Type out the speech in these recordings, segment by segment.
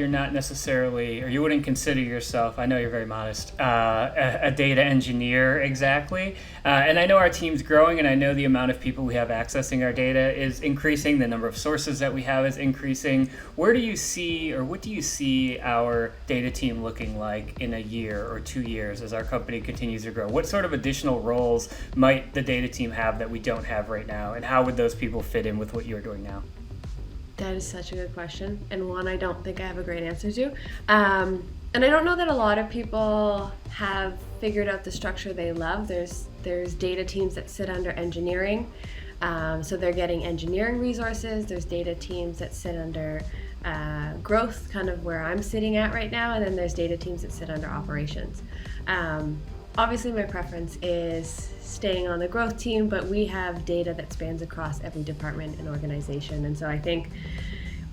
you're not necessarily, or you wouldn't consider yourself, I know you're very modest, a data engineer exactly. And I know our team's growing, and I know the amount of people we have accessing our data is increasing. The number of sources that we have is increasing. Where do you see, or what do you see our data team looking like in a year or 2 years as our company continues to grow? What sort of additional roles might the data team have that we don't have right now, and how would those people fit in with what you're doing now? That is such a good question, and one I don't think I have a great answer to. And I don't know that a lot of people have figured out the structure they love. There's data teams that sit under engineering, so they're getting engineering resources. There's data teams that sit under growth, kind of where I'm sitting at right now, and then there's data teams that sit under operations. Obviously, my preference is staying on the growth team, but we have data that spans across every department and organization. And so I think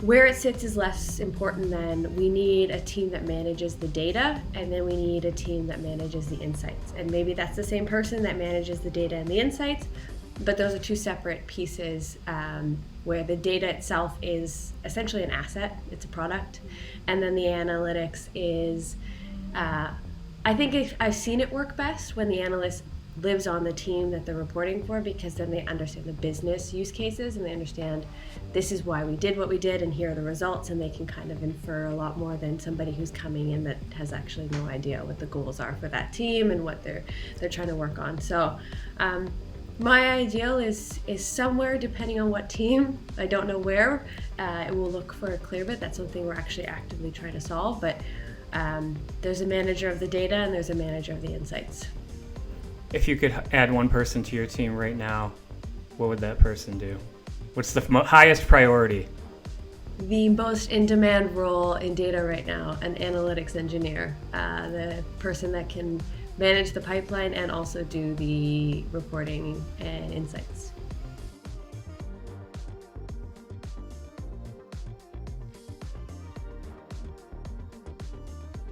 where it sits is less important than we need a team that manages the data, and then we need a team that manages the insights. And maybe that's the same person that manages the data and the insights, but those are two separate pieces where the data itself is essentially an asset, it's a product, and then the analytics is I think I've seen it work best when the analyst lives on the team that they're reporting for, because then they understand the business use cases and they understand this is why we did what we did and here are the results, and they can kind of infer a lot more than somebody who's coming in that has actually no idea what the goals are for that team and what they're trying to work on. So my ideal is somewhere, depending on what team, I don't know where, it will look for a Clearbit. That's something we're actually actively trying to solve, but there's a manager of the data and there's a manager of the insights. If you could add one person to your team right now, what would that person do? What's the highest priority? The most in-demand role in data right now, an analytics engineer, the person that can manage the pipeline and also do the reporting and insights.